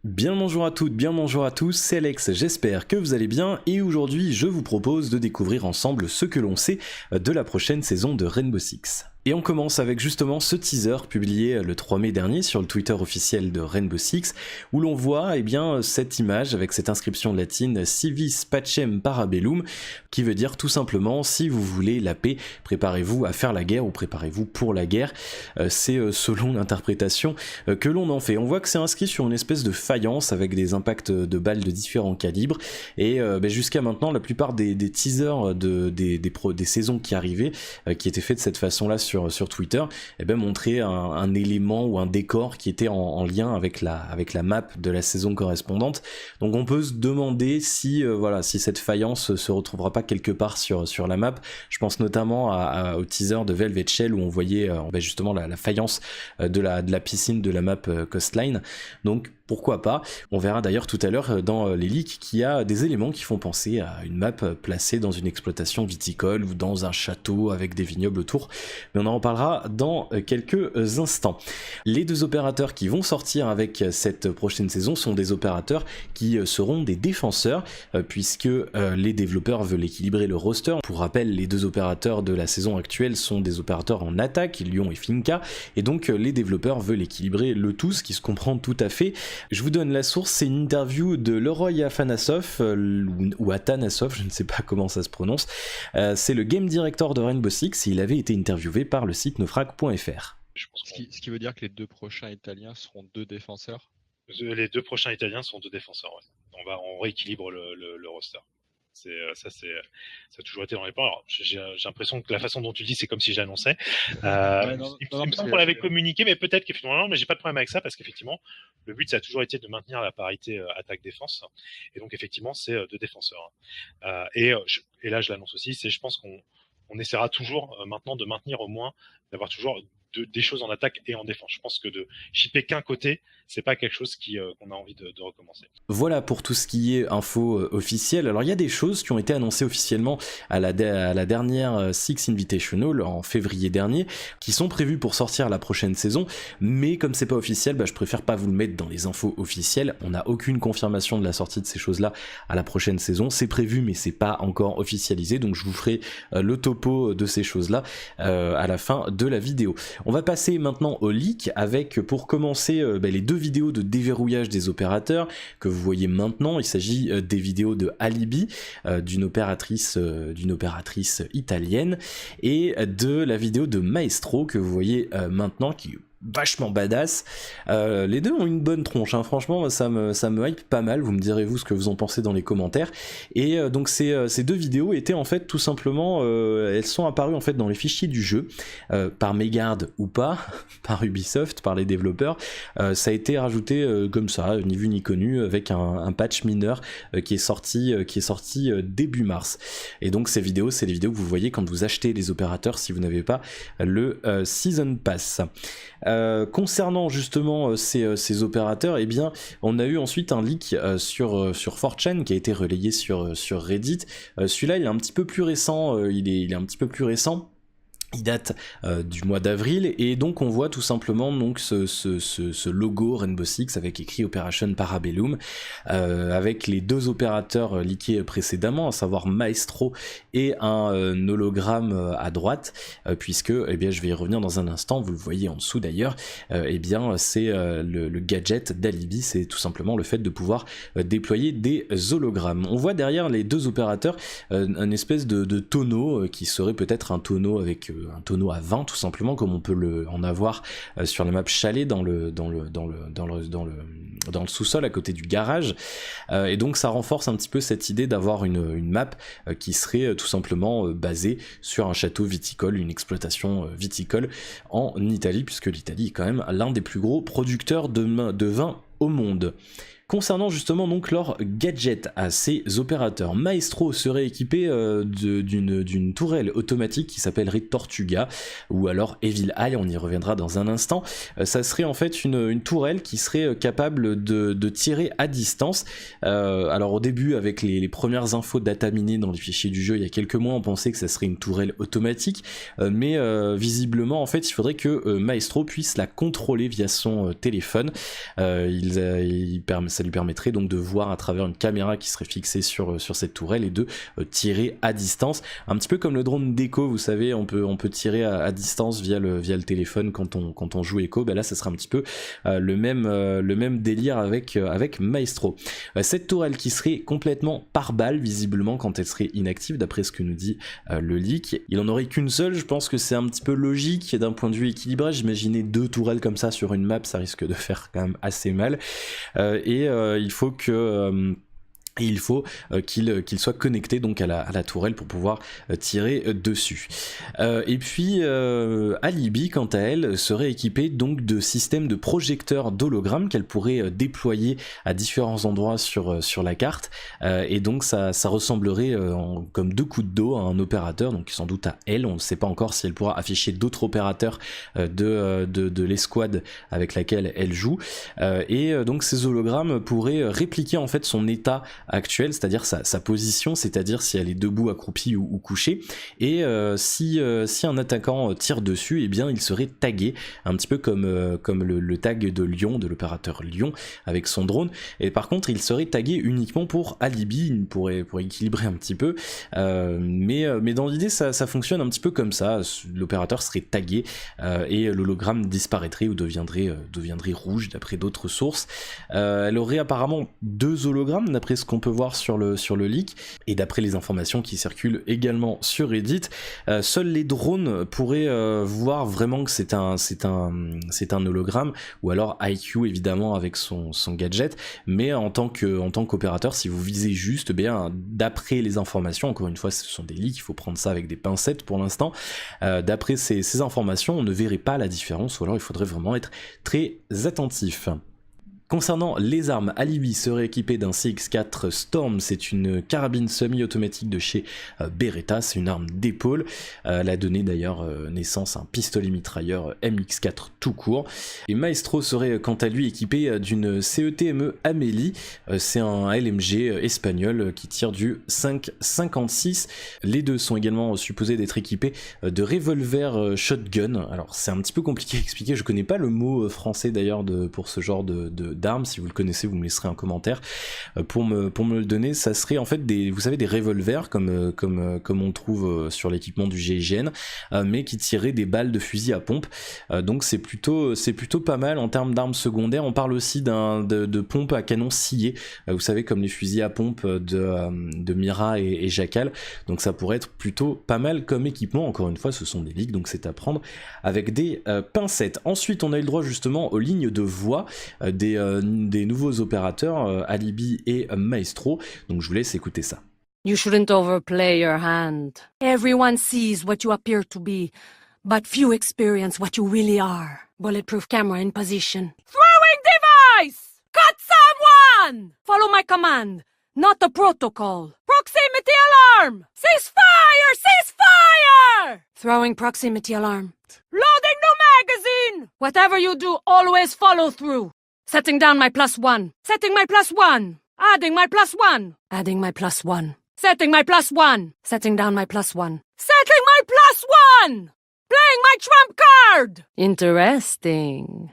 Bien bonjour à toutes, bien bonjour à tous, c'est Alex, j'espère que vous allez bien et aujourd'hui je vous propose de découvrir ensemble ce que l'on sait de la prochaine saison de Rainbow Six. Et on commence avec justement ce teaser publié le 3 mai dernier sur le Twitter officiel de Rainbow Six où l'on voit cette image avec cette inscription latine Civis Pacem Parabellum qui veut dire tout simplement si vous voulez la paix, préparez-vous à faire la guerre ou préparez-vous pour la guerre. C'est selon l'interprétation que l'on en fait. On voit que c'est inscrit sur une espèce de faïence avec des impacts de balles de différents calibres et jusqu'à maintenant la plupart des teasers des saisons qui arrivaient qui étaient faits de cette façon-là sur Twitter, montrer un élément ou un décor qui était en lien avec la map de la saison correspondante. Donc on peut se demander si cette faïence se retrouvera pas quelque part sur la map. Je pense notamment au teaser de Velvet Shell où on voyait justement la faïence de la piscine de la map Coastline. Donc pourquoi pas. On verra d'ailleurs tout à l'heure dans les leaks qu'il y a des éléments qui font penser à une map placée dans une exploitation viticole ou dans un château avec des vignobles autour, mais on en reparlera dans quelques instants. Les deux opérateurs qui vont sortir avec cette prochaine saison sont des opérateurs qui seront des défenseurs puisque les développeurs veulent équilibrer le roster. Pour rappel, les deux opérateurs de la saison actuelle sont des opérateurs en attaque, Lyon et Finca, et donc les développeurs veulent équilibrer le tout, ce qui se comprend tout à fait. Je vous donne la source, c'est une interview de Leroy Afanasov, ou Atanasov, je ne sais pas comment ça se prononce. C'est le game director de Rainbow Six et il avait été interviewé par le site nofrag.fr. Ce qui veut dire que les deux prochains Italiens seront deux défenseurs. Les deux prochains Italiens sont deux défenseurs, ouais. On rééquilibre le roster. Ça a toujours été dans les plans. Alors, j'ai l'impression que la façon dont tu dis, c'est comme si j'annonçais. Il me semble qu'on l'avait communiqué, mais peut-être qu'effectivement, non, mais j'ai pas de problème avec ça parce qu'effectivement, le but, ça a toujours été de maintenir la parité attaque-défense. Et donc, effectivement, c'est deux défenseurs. Et là, je l'annonce aussi, je pense qu'on essaiera toujours maintenant de maintenir au moins, d'avoir toujours des choses en attaque et en défense. Je pense que de shipper qu'un côté, c'est pas quelque chose qu'on a envie de recommencer. Voilà pour tout ce qui est info officielle. Alors il y a des choses qui ont été annoncées officiellement à la dernière Six Invitational en février dernier, qui sont prévues pour sortir la prochaine saison, mais comme c'est pas officiel, je préfère pas vous le mettre dans les infos officielles. On n'a aucune confirmation de la sortie de ces choses-là à la prochaine saison. C'est prévu, mais c'est pas encore officialisé, donc je vous ferai le topo de ces choses-là à la fin de la vidéo. On va passer maintenant au leak avec, pour commencer, les deux vidéos de déverrouillage des opérateurs que vous voyez maintenant. Il s'agit des vidéos de Alibi, d'une opératrice italienne, et de la vidéo de Maestro que vous voyez maintenant, qui est vachement badass. Les deux ont une bonne tronche, hein. Franchement ça me hype pas mal. Vous me direz vous ce que vous en pensez dans les commentaires. Et donc ces deux vidéos étaient en fait tout simplement elles sont apparues en fait dans les fichiers du jeu par Megard ou pas par Ubisoft, par les développeurs. Ça a été rajouté comme ça, ni vu ni connu, avec un patch mineur qui est sorti début mars. Et donc ces vidéos, c'est les vidéos que vous voyez quand vous achetez les opérateurs si vous n'avez pas le Season Pass. Concernant justement ces opérateurs, on a eu ensuite un leak sur 4chan qui a été relayé sur Reddit. Celui-là il est un petit peu plus récent, il est un petit peu plus récent. Il date du mois d'avril et donc on voit tout simplement donc ce logo Rainbow Six avec écrit Operation Parabellum avec les deux opérateurs leakés précédemment, à savoir Maestro et un hologramme à droite, puisque je vais y revenir dans un instant. Vous le voyez en dessous d'ailleurs. C'est le gadget d'Alibi, c'est tout simplement le fait de pouvoir déployer des hologrammes. On voit derrière les deux opérateurs une espèce de tonneau qui serait peut-être un tonneau avec un tonneau à vin tout simplement, comme on peut en avoir sur la map Chalet dans le sous-sol à côté du garage, et donc ça renforce un petit peu cette idée d'avoir une map qui serait tout simplement basée sur un château viticole, une exploitation viticole en Italie, puisque l'Italie est quand même l'un des plus gros producteurs de vin au monde. Concernant justement donc leurs gadgets à ces opérateurs, Maestro serait équipé d'une tourelle automatique qui s'appellerait Tortuga, ou alors Evil Eye, on y reviendra dans un instant. Ça serait en fait une tourelle qui serait capable de tirer à distance. Alors au début, avec les premières infos data minées dans les fichiers du jeu il y a quelques mois, on pensait que ça serait une tourelle automatique, mais visiblement en fait il faudrait que Maestro puisse la contrôler via son téléphone. Ça lui permettrait donc de voir à travers une caméra qui serait fixée sur cette tourelle et de tirer à distance, un petit peu comme le drone d'Echo, vous savez, on peut tirer à distance via le téléphone quand on joue Echo. Là ça sera un petit peu le même délire avec Maestro. Cette tourelle qui serait complètement par balle visiblement quand elle serait inactive, d'après ce que nous dit le leak. Il en aurait qu'une seule, je pense que c'est un petit peu logique d'un point de vue équilibrage. Imaginez 2 tourelles comme ça sur une map, ça risque de faire quand même assez mal. Il faut qu'il soit connecté donc à la tourelle pour pouvoir tirer dessus. Et puis Alibi, quant à elle, serait équipée donc de systèmes de projecteurs d'hologrammes qu'elle pourrait déployer à différents endroits sur la carte. Et donc ça ressemblerait comme 2 coups de dos à un opérateur, donc sans doute à elle. On ne sait pas encore si elle pourra afficher d'autres opérateurs de l'escouade avec laquelle elle joue. Et donc ces hologrammes pourraient répliquer en fait son état actuel, c'est-à-dire sa position, c'est-à-dire si elle est debout, accroupie ou couchée, et si un attaquant tire dessus, eh bien il serait tagué, un petit peu comme le tag de Lyon, de l'opérateur Lyon, avec son drone. Et par contre il serait tagué uniquement pour Alibi, pour équilibrer un petit peu, mais dans l'idée ça fonctionne un petit peu comme ça. L'opérateur serait tagué et l'hologramme disparaîtrait ou deviendrait rouge d'après d'autres sources. Elle aurait apparemment 2 hologrammes d'après ce qu'on peut voir sur le leak, et d'après les informations qui circulent également sur Reddit, seuls les drones pourraient voir vraiment que c'est un hologramme, ou alors IQ évidemment avec son gadget, mais en tant qu'opérateur, si vous visez juste, bien d'après les informations, encore une fois ce sont des leaks, il faut prendre ça avec des pincettes pour l'instant, d'après ces informations on ne verrait pas la différence, ou alors il faudrait vraiment être très attentif. Concernant les armes, Alibi serait équipé d'un CX4 Storm, c'est une carabine semi-automatique de chez Beretta, c'est une arme d'épaule. Elle a donné d'ailleurs naissance à un pistolet mitrailleur MX4 tout court. Et Maestro serait quant à lui équipé d'une CETME Amélie, c'est un LMG espagnol qui tire du 5,56. Les deux sont également supposés d'être équipés de revolver shotgun. Alors c'est un petit peu compliqué à expliquer, je connais pas le mot français d'ailleurs pour ce genre d'armes. Si vous le connaissez, vous me laisserez un commentaire pour me le donner. Ça serait en fait des revolvers comme on trouve sur l'équipement du GIGN, mais qui tiraient des balles de fusil à pompe. Donc c'est plutôt pas mal en termes d'armes secondaires. On parle aussi de pompes à canon scié, vous savez, comme les fusils à pompe de Mira et Jackal. Donc ça pourrait être plutôt pas mal comme équipement. Encore une fois, ce sont des leaks, donc c'est à prendre avec des pincettes. Ensuite, on a eu le droit justement aux lignes de voix des nouveaux opérateurs Alibi et Maestro. Donc je vous laisse écouter ça. You shouldn't overplay your hand. Everyone sees what you appear to be, but few experience what you really are. Bulletproof camera in position. Throwing device! Cut someone! Follow my command, not the protocol. Proximity alarm! Ceasefire! Ceasefire! Throwing proximity alarm. Loading new magazine! Whatever you do, always follow through. Setting down my +1. Setting my +1. Adding my +1. Adding my +1. Setting my +1. Setting down my +1. Setting my +1! Playing my trump card! Interesting.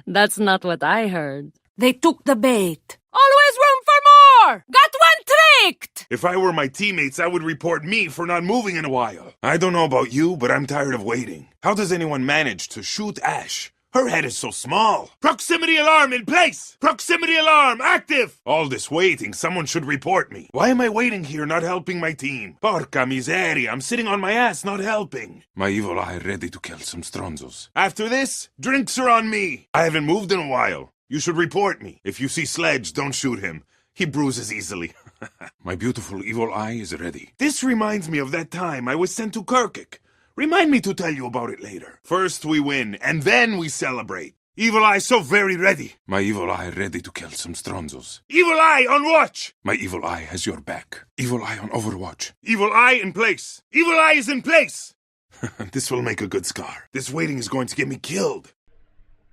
That's not what I heard. They took the bait. Always room for more! Got one tricked! If I were my teammates, I would report me for not moving in a while. I don't know about you, but I'm tired of waiting. How does anyone manage to shoot Ash? Her head is so small. Proximity alarm in place! Proximity alarm active! All this waiting, someone should report me. Why am I waiting here not helping my team? Porca miseria, I'm sitting on my ass not helping. My evil eye ready to kill some stronzos. After this, drinks are on me. I haven't moved in a while. You should report me. If you see Sledge, don't shoot him. He bruises easily. My beautiful evil eye is ready. This reminds me of that time I was sent to Kirkuk. Remind me to tell you about it later. First we win, and then we celebrate. Evil Eye so very ready. My evil eye ready to kill some Stronzos. Evil Eye on watch! My evil eye has your back. Evil Eye on overwatch. Evil Eye in place. Evil Eye is in place! This will make a good scar. This waiting is going to get me killed.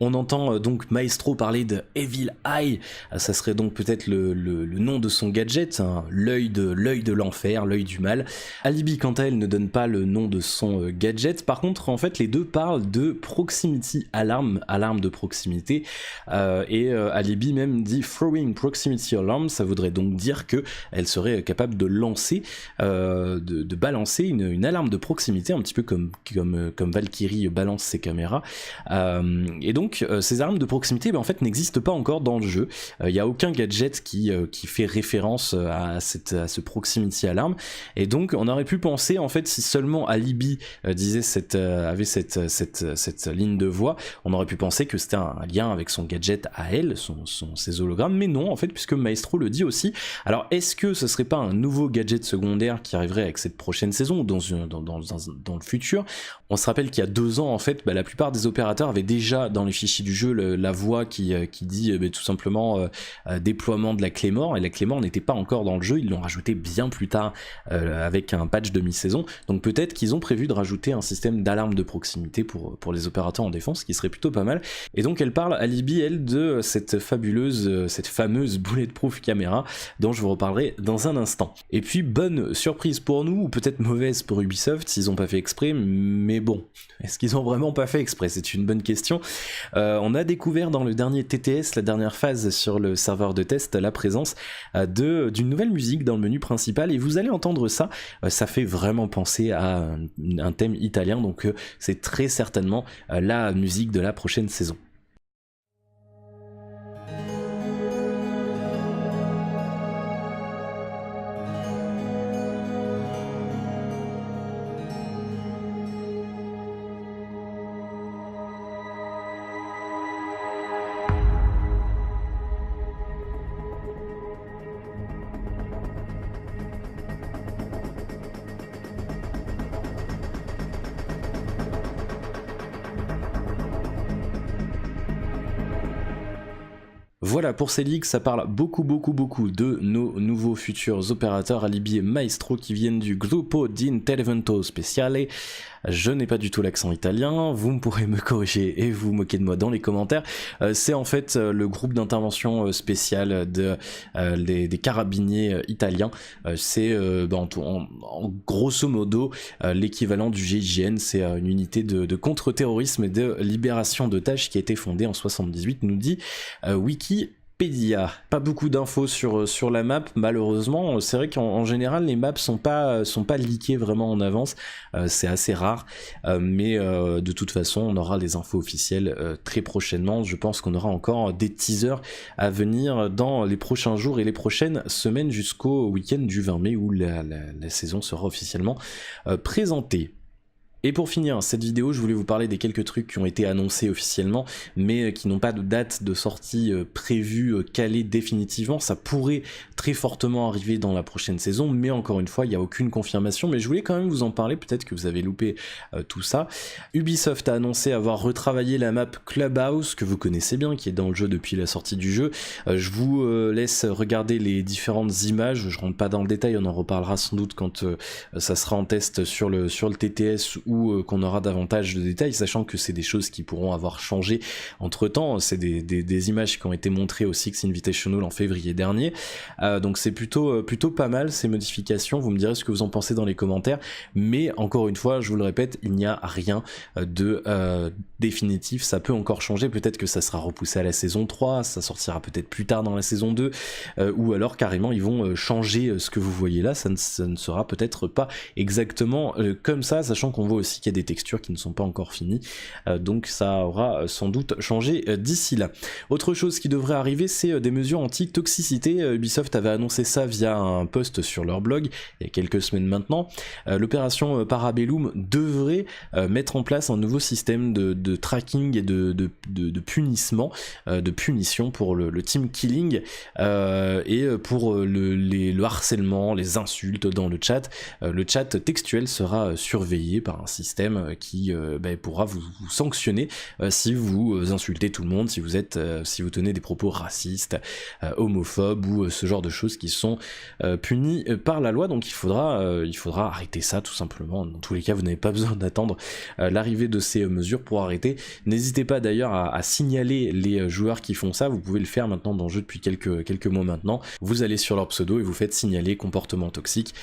On entend donc Maestro parler de Evil Eye, ça serait donc peut-être le nom de son gadget, hein, l'œil de l'enfer, l'œil du mal. Alibi quant à elle ne donne pas le nom de son gadget, par contre en fait les deux parlent de Proximity Alarm, alarme de proximité, et Alibi même dit Throwing Proximity Alarm, ça voudrait donc dire que elle serait capable de lancer, de balancer une alarme de proximité, un petit peu comme Valkyrie balance ses caméras, et donc ces armes de proximité en fait n'existent pas encore dans le jeu. Il n'y a aucun gadget qui fait référence à ce proximity alarm, et donc on aurait pu penser en fait si seulement Alibi avait cette ligne de voix, on aurait pu penser que c'était un lien avec son gadget à elle, ses hologrammes, mais non en fait, puisque Maestro le dit aussi. Alors est-ce que ce serait pas un nouveau gadget secondaire qui arriverait avec cette prochaine saison ou dans le futur? On se rappelle qu'il y a 2 ans en fait, la plupart des opérateurs avaient déjà dans les fichiers du jeu la voix qui dit tout simplement déploiement de la clé mort, et la clé mort n'était pas encore dans le jeu, ils l'ont rajouté bien plus tard avec un patch de mi-saison, donc peut-être qu'ils ont prévu de rajouter un système d'alarme de proximité pour les opérateurs en défense, ce qui serait plutôt pas mal. Et donc elle parle, Alibi, elle, de cette fameuse bulletproof caméra dont je vous reparlerai dans un instant. Et puis bonne surprise pour nous, ou peut-être mauvaise pour Ubisoft s'ils ont pas fait exprès, mais bon, est-ce qu'ils ont vraiment pas fait exprès? C'est une bonne question. On a découvert dans le dernier TTS, la dernière phase sur le serveur de test, la présence d'une nouvelle musique dans le menu principal, et vous allez entendre ça, ça fait vraiment penser à un thème italien, donc c'est très certainement la musique de la prochaine saison. Voilà, pour ces leaks, ça parle beaucoup de nos nouveaux futurs opérateurs, Alibi et Maestro, qui viennent du Gruppo d'Intervento Speciale. Je n'ai pas du tout l'accent italien, vous me pourrez me corriger et vous moquer de moi dans les commentaires. C'est en fait le groupe d'intervention spéciale des carabiniers italiens. C'est en grosso modo l'équivalent du GIGN, c'est une unité de contre-terrorisme et de libération d'otages qui a été fondée en 78, nous dit Wikipédia. Pas beaucoup d'infos sur la map, malheureusement. C'est vrai qu'en général les maps sont pas leakées vraiment en avance, c'est assez rare, mais de toute façon on aura les infos officielles très prochainement. Je pense qu'on aura encore des teasers à venir dans les prochains jours et les prochaines semaines jusqu'au week-end du 20 mai où la saison sera officiellement présentée. Et pour finir cette vidéo, je voulais vous parler des quelques trucs qui ont été annoncés officiellement, mais qui n'ont pas de date de sortie prévue, calée définitivement. Ça pourrait très fortement arriver dans la prochaine saison, mais encore une fois, il n'y a aucune confirmation. Mais je voulais quand même vous en parler, peut-être que vous avez loupé tout ça. Ubisoft a annoncé avoir retravaillé la map Clubhouse, que vous connaissez bien, qui est dans le jeu depuis la sortie du jeu. Je vous laisse regarder les différentes images, je rentre pas dans le détail, on en reparlera sans doute quand ça sera en test sur le TTS, ou qu'on aura davantage de détails, sachant que c'est des choses qui pourront avoir changé entre temps. C'est des images qui ont été montrées au Six Invitational en février dernier, donc c'est plutôt pas mal ces modifications. Vous me direz ce que vous en pensez dans les commentaires, mais encore une fois je vous le répète, il n'y a rien de définitif, ça peut encore changer, peut-être que ça sera repoussé à la saison 3, ça sortira peut-être plus tard dans la saison 2, ou alors carrément ils vont changer ce que vous voyez là, ça ne sera peut-être pas exactement comme ça, sachant qu'on voit aussi qu'il y a des textures qui ne sont pas encore finies, donc ça aura sans doute changé d'ici là. Autre chose qui devrait arriver, c'est des mesures anti-toxicité. Ubisoft avait annoncé ça via un post sur leur blog il y a quelques semaines maintenant. L'opération Parabellum devrait mettre en place un nouveau système de tracking et de punissement, de punition pour le team killing, et pour le harcèlement, les insultes dans le chat. Le chat textuel sera surveillé par un système qui pourra vous sanctionner si vous insultez tout le monde, si vous tenez des propos racistes, homophobes ou ce genre de choses qui sont punies par la loi. Donc il faudra arrêter ça tout simplement. Dans tous les cas, vous n'avez pas besoin d'attendre l'arrivée de ces mesures pour arrêter. N'hésitez pas d'ailleurs à signaler les joueurs qui font ça. Vous pouvez le faire maintenant dans le jeu depuis quelques mois maintenant. Vous allez sur leur pseudo et vous faites signaler comportement toxique.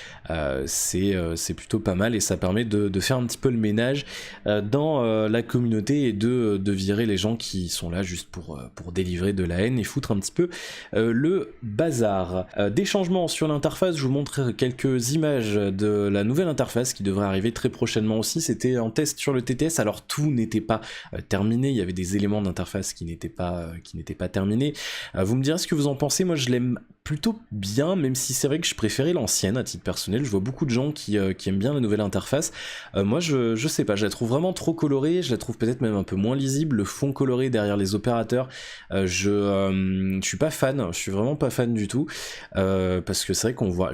C'est plutôt pas mal et ça permet de faire un petit peu le ménage dans la communauté et de virer les gens qui sont là juste pour délivrer de la haine et foutre un petit peu le bazar. Des changements sur l'interface, je vous montre quelques images de la nouvelle interface qui devrait arriver très prochainement aussi. C'était en test sur le TTS, alors tout n'était pas terminé, il y avait des éléments d'interface qui n'étaient pas terminés. Vous me direz ce que vous en pensez. Moi je l'aime plutôt bien, même si c'est vrai que je préférais l'ancienne à titre personnel. Je vois beaucoup de gens qui aiment bien la nouvelle interface. Moi je sais pas, je la trouve vraiment trop colorée, je la trouve peut-être même un peu moins lisible, le fond coloré derrière les opérateurs, je suis pas fan, je suis vraiment pas fan du tout, parce que c'est vrai qu'on voit,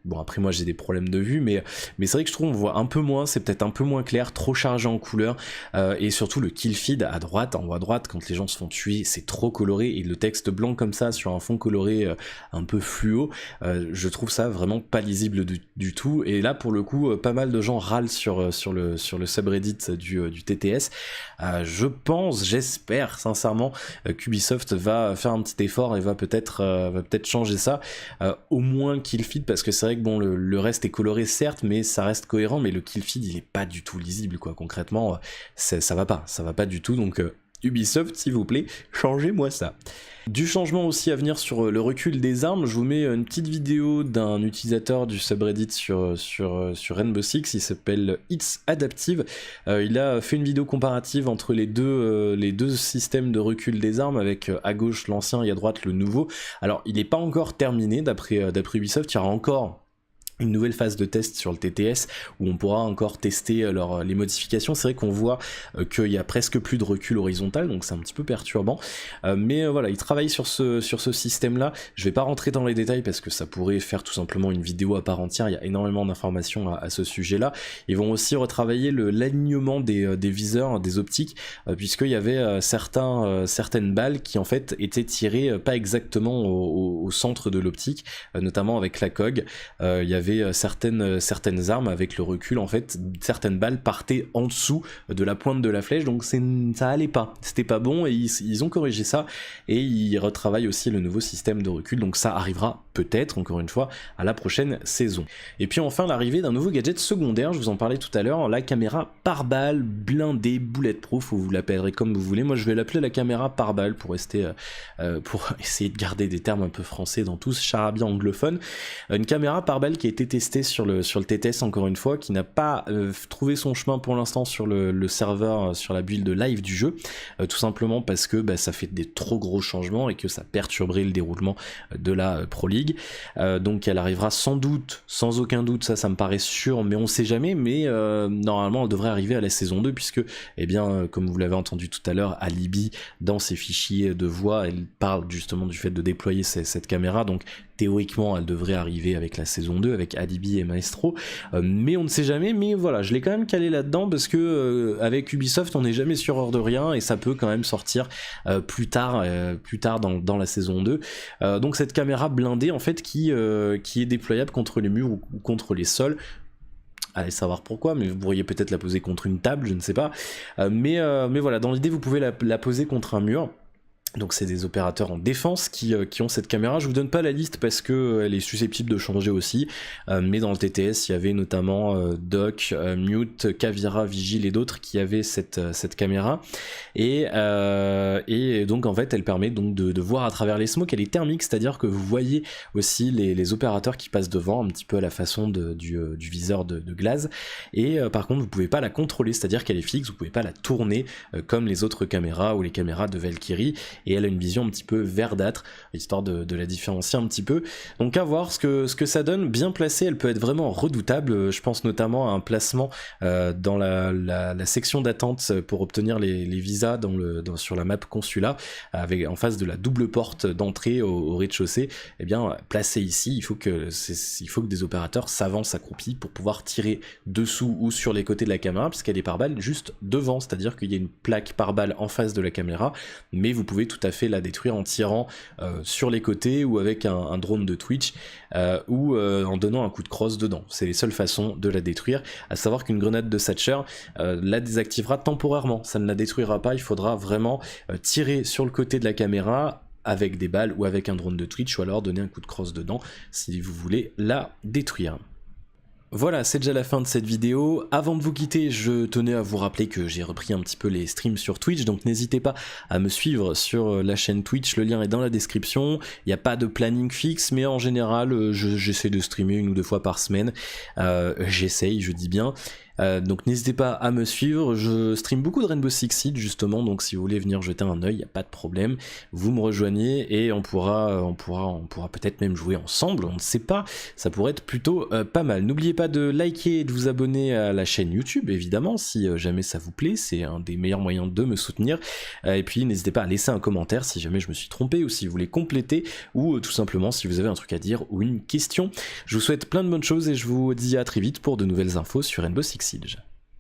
bon après moi j'ai des problèmes de vue, mais c'est vrai que je trouve on voit un peu moins, c'est peut-être un peu moins clair, trop chargé en couleurs, et surtout le kill feed à droite, en haut à droite, quand les gens se font tuer, c'est trop coloré, et le texte blanc comme ça sur un fond coloré un peu fluo, je trouve ça vraiment pas lisible du tout. Et là pour le coup pas mal de gens râlent sur le subreddit du TTS. J'espère sincèrement qu'Ubisoft va faire un petit effort et va peut-être changer ça, au moins le kill feed, parce que c'est vrai que bon le reste est coloré certes, mais ça reste cohérent, mais le kill feed il est pas du tout lisible quoi, concrètement ça va pas du tout, donc Ubisoft s'il vous plaît, changez-moi ça. Du changement aussi à venir sur le recul des armes, je vous mets une petite vidéo d'un utilisateur du subreddit sur Rainbow Six, il s'appelle It's Adaptive. Il a fait une vidéo comparative entre les deux systèmes de recul des armes, avec à gauche l'ancien et à droite le nouveau. Alors il n'est pas encore terminé d'après Ubisoft, il y aura encore une nouvelle phase de test sur le TTS où on pourra encore tester les modifications. C'est vrai qu'on voit qu'il y a presque plus de recul horizontal, donc c'est un petit peu perturbant, mais voilà, ils travaillent sur ce système là. Je vais pas rentrer dans les détails parce que ça pourrait faire tout simplement une vidéo à part entière, il y a énormément d'informations à ce sujet là. Ils vont aussi retravailler l'alignement des viseurs, des optiques, puisqu'il y avait certaines balles qui en fait étaient tirées pas exactement au centre de l'optique, notamment avec la COG. Il y avait certaines armes avec le recul, en fait certaines balles partaient en dessous de la pointe de la flèche, donc ça allait pas, c'était pas bon, et ils ont corrigé ça et ils retravaillent aussi le nouveau système de recul, donc ça arrivera peut-être encore une fois à la prochaine saison. Et puis enfin l'arrivée d'un nouveau gadget secondaire, je vous en parlais tout à l'heure, la caméra par balle blindée bulletproof, ou vous l'appellerez comme vous voulez. Moi je vais l'appeler la caméra par balle pour essayer de garder des termes un peu français dans tout ce charabia anglophone. Une caméra par balle qui a été testé sur le TTS encore une fois, qui n'a pas trouvé son chemin pour l'instant sur le serveur, sur la build live du jeu, tout simplement parce que ça fait des trop gros changements et que ça perturberait le déroulement de la Pro League. Donc elle arrivera sans doute, sans aucun doute, ça me paraît sûr, mais on sait jamais, mais normalement elle devrait arriver à la saison 2, puisque comme vous l'avez entendu tout à l'heure, Alibi dans ses fichiers de voix, elle parle justement du fait de déployer cette caméra, donc théoriquement elle devrait arriver avec la saison 2 avec Alibi et Maestro, mais on ne sait jamais. Mais voilà, je l'ai quand même calé là-dedans parce que avec Ubisoft on n'est jamais sûr de rien et ça peut quand même sortir plus tard dans la saison 2. Donc cette caméra blindée en fait qui est déployable contre les murs ou contre les sols. Allez savoir pourquoi, mais vous pourriez peut-être la poser contre une table, je ne sais pas, mais voilà, dans l'idée vous pouvez la poser contre un mur. Donc c'est des opérateurs en défense qui ont cette caméra. Je vous donne pas la liste parce que elle est susceptible de changer aussi, mais dans le TTS il y avait notamment Doc, Mute, Kavira, Vigil et d'autres qui avaient cette caméra, et donc en fait elle permet donc de voir à travers les smokes. Elle est thermique, c'est-à-dire que vous voyez aussi les opérateurs qui passent devant, un petit peu à la façon du viseur de glace, et par contre vous pouvez pas la contrôler, c'est-à-dire qu'elle est fixe, vous pouvez pas la tourner comme les autres caméras ou les caméras de Valkyrie. et elle a une vision un petit peu verdâtre, histoire de la différencier un petit peu. Donc à voir ce que ça donne. Bien placée, elle peut être vraiment redoutable. Je pense notamment à un placement dans la section d'attente pour obtenir les visas sur la map consulat, en face de la double porte d'entrée au rez-de-chaussée. Eh bien, placé ici, il faut que des opérateurs s'avancent accroupis pour pouvoir tirer dessous ou sur les côtés de la caméra, puisqu'il y a des pare-balles juste devant, c'est-à-dire qu'il y a une plaque pare-balles en face de la caméra, mais vous pouvez tout à fait la détruire en tirant sur les côtés ou avec un drone de Twitch ou en donnant un coup de crosse dedans. C'est les seules façons de la détruire, à savoir qu'une grenade de Thatcher la désactivera temporairement, ça ne la détruira pas, il faudra vraiment tirer sur le côté de la caméra avec des balles ou avec un drone de Twitch, ou alors donner un coup de crosse dedans si vous voulez la détruire. Voilà, c'est déjà la fin de cette vidéo. Avant de vous quitter, je tenais à vous rappeler que j'ai repris un petit peu les streams sur Twitch, donc n'hésitez pas à me suivre sur la chaîne Twitch, le lien est dans la description. Il n'y a pas de planning fixe, mais en général, j'essaie de streamer 1 ou 2 fois par semaine. J'essaye, je dis bien. Donc n'hésitez pas à me suivre, je stream beaucoup de Rainbow Six Siege justement, donc si vous voulez venir jeter un œil, il n'y a pas de problème, vous me rejoignez et on pourra peut-être même jouer ensemble, on ne sait pas, ça pourrait être plutôt pas mal. N'oubliez pas de liker et de vous abonner à la chaîne YouTube évidemment, si jamais ça vous plaît, c'est un des meilleurs moyens de me soutenir, et puis n'hésitez pas à laisser un commentaire si jamais je me suis trompé ou si vous voulez compléter, ou tout simplement si vous avez un truc à dire ou une question. Je vous souhaite plein de bonnes choses et je vous dis à très vite pour de nouvelles infos sur Rainbow Six Siege.